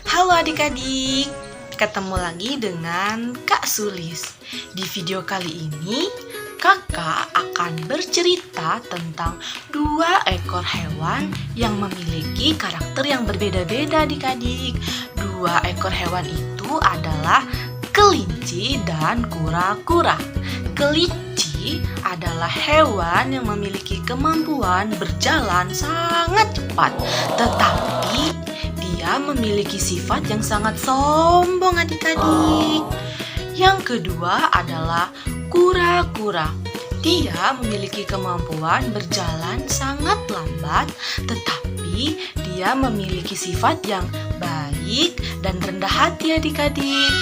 Halo adik-adik, ketemu lagi dengan Kak Sulis. Di video kali ini, kakak akan bercerita tentang 2 ekor hewan yang memiliki karakter yang berbeda-beda adik-adik. 2 ekor hewan itu adalah kelinci dan kura-kura. Kelinci adalah hewan yang memiliki kemampuan berjalan sangat cepat, tetapi dia memiliki sifat yang sangat sombong adik-adik. Yang kedua adalah kura-kura. Dia memiliki kemampuan berjalan sangat lambat, tetapi dia memiliki sifat yang baik dan rendah hati adik-adik.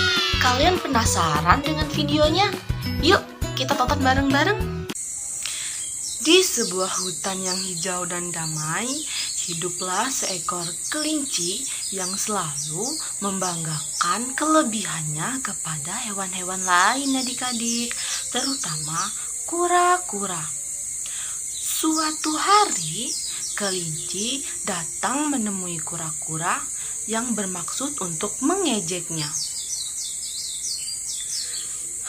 Kalian penasaran dengan videonya? Yuk, kita tonton bareng-bareng. Di sebuah hutan yang hijau dan damai, hiduplah seekor kelinci yang selalu membanggakan kelebihannya kepada hewan-hewan lain adik-adik, terutama kura-kura. Suatu hari, kelinci datang menemui kura-kura yang bermaksud untuk mengejeknya.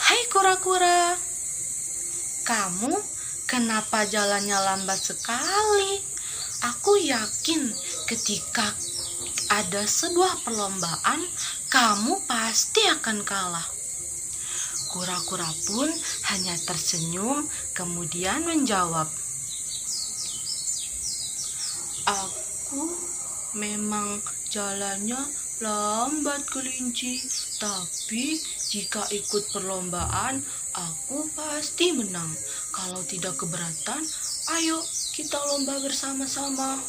Hai kura-kura, kamu kenapa jalannya lambat sekali? Aku yakin ketika ada sebuah perlombaan, kamu pasti akan kalah. Kura-kura pun hanya tersenyum, kemudian menjawab, aku memang jalannya lambat kelinci, tapi jika ikut perlombaan, aku pasti menang. Kalau tidak keberatan, ayo kita lomba bersama-sama.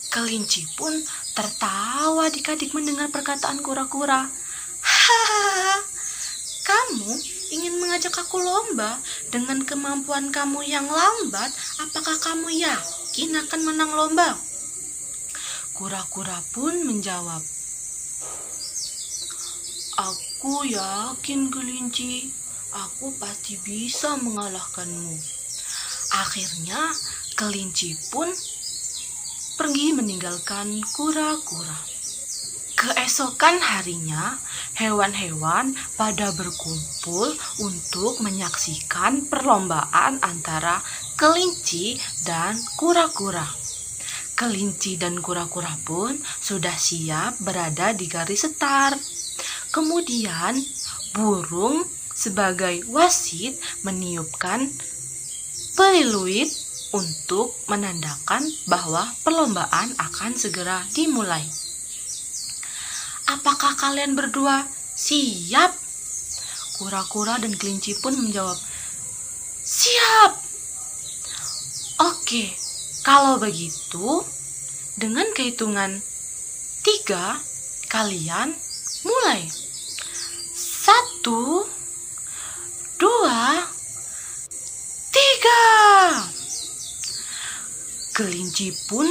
Kelinci pun tertawa adik-adik mendengar perkataan kura-kura. Hahaha, kamu ingin mengajak aku lomba dengan kemampuan kamu yang lambat? Apakah kamu yakin akan menang lomba? Kura-kura pun menjawab, aku yakin kelinci, aku pasti bisa mengalahkanmu. Akhirnya kelinci pun pergi meninggalkan kura-kura. Keesokan harinya, hewan-hewan pada berkumpul untuk menyaksikan perlombaan antara kelinci dan kura-kura. Kelinci dan kura-kura pun sudah siap berada di garis start. Kemudian burung sebagai wasit meniupkan peluit untuk menandakan bahwa perlombaan akan segera dimulai. Apakah kalian berdua siap? Kura-kura dan kelinci pun menjawab, siap. Oke, kalau begitu, dengan kehitungan 3, kalian mulai. 1, 2, 3. Kelinci pun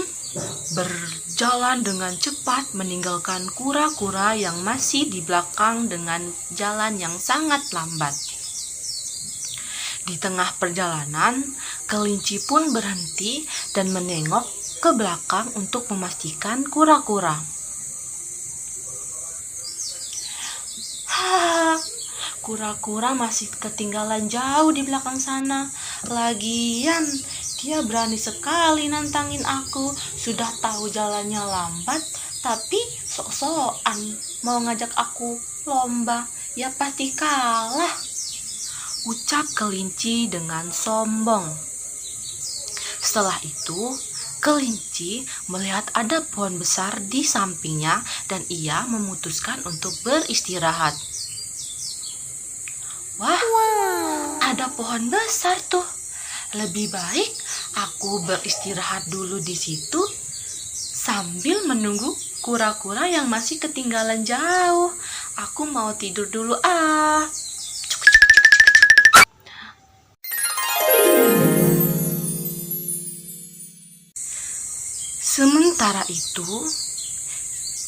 berjalan dengan cepat meninggalkan kura-kura yang masih di belakang dengan jalan yang sangat lambat. Di tengah perjalanan, kelinci pun berhenti dan menengok ke belakang untuk memastikan kura-kura. Kura-kura masih ketinggalan jauh di belakang sana. Lagian, dia berani sekali nantangin aku. Sudah tahu jalannya lambat, tapi sok-sokan mau ngajak aku lomba. Ya pasti kalah, ucap kelinci dengan sombong. Setelah itu, kelinci melihat ada pohon besar di sampingnya dan ia memutuskan untuk beristirahat. Wah, ada pohon besar tuh. Lebih baik aku beristirahat dulu di situ sambil menunggu kura-kura yang masih ketinggalan jauh. Aku mau tidur dulu Sementara itu,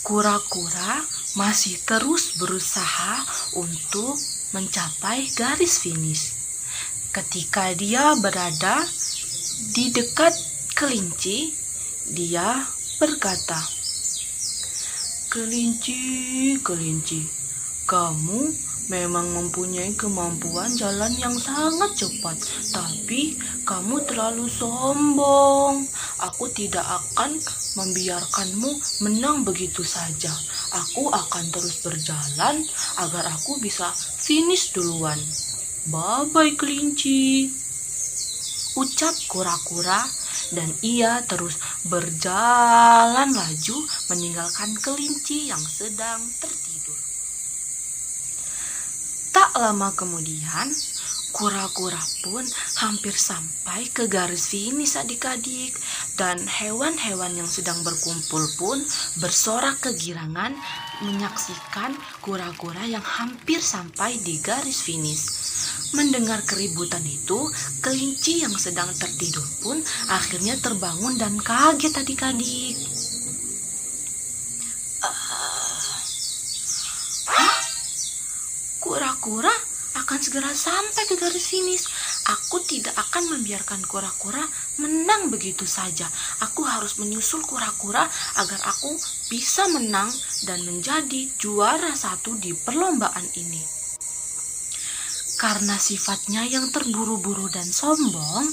kura-kura masih terus berusaha untuk mencapai garis finish. Ketika dia berada di dekat kelinci, dia berkata, Kelinci, kelinci, kamu memang mempunyai kemampuan jalan yang sangat cepat, tapi kamu terlalu sombong. Aku tidak akan membiarkanmu menang begitu saja. Aku akan terus berjalan agar aku bisa finish duluan. Bye-bye kelinci, ucap kura-kura, dan ia terus berjalan laju meninggalkan kelinci yang sedang tertidur. Tak lama kemudian, kura-kura pun hampir sampai ke garis finish adik-adik, dan hewan-hewan yang sedang berkumpul pun bersorak kegirangan menyaksikan kura-kura yang hampir sampai di garis finish. Mendengar keributan itu, kelinci yang sedang tertidur pun akhirnya terbangun dan kaget adik-adik. Kura-kura akan segera sampai ke garis finish. Aku tidak akan membiarkan kura-kura menang begitu saja. Aku harus menyusul kura-kura agar aku bisa menang dan menjadi juara satu di perlombaan ini. Karena sifatnya yang terburu-buru dan sombong,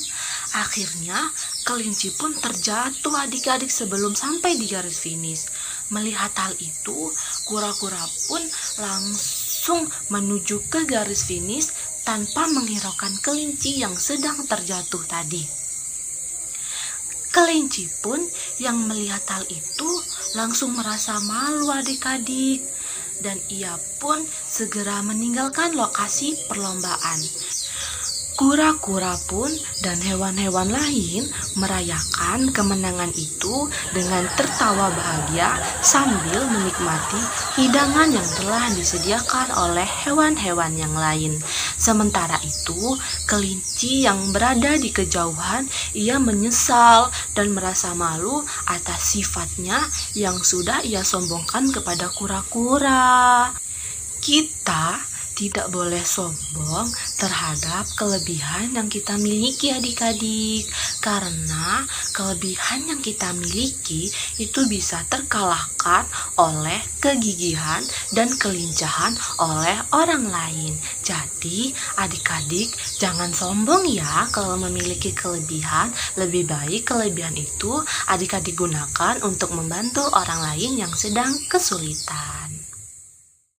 akhirnya kelinci pun terjatuh adik-adik sebelum sampai di garis finish. Melihat hal itu, kura-kura pun langsung menuju ke garis finish tanpa menghiraukan kelinci yang sedang terjatuh tadi. Kelinci pun yang melihat hal itu langsung merasa malu adik-adik, dan ia pun segera meninggalkan lokasi perlombaan. Kura-kura pun dan hewan-hewan lain merayakan kemenangan itu dengan tertawa bahagia sambil menikmati hidangan yang telah disediakan oleh hewan-hewan yang lain. Sementara itu, kelinci yang berada di kejauhan, ia menyesal dan merasa malu atas sifatnya yang sudah ia sombongkan kepada kura-kura. Kita tidak boleh sombong terhadap kelebihan yang kita miliki adik-adik, karena kelebihan yang kita miliki itu bisa terkalahkan oleh kegigihan dan kelincahan oleh orang lain. Jadi adik-adik jangan sombong ya kalau memiliki kelebihan. Lebih baik kelebihan itu adik-adik gunakan untuk membantu orang lain yang sedang kesulitan.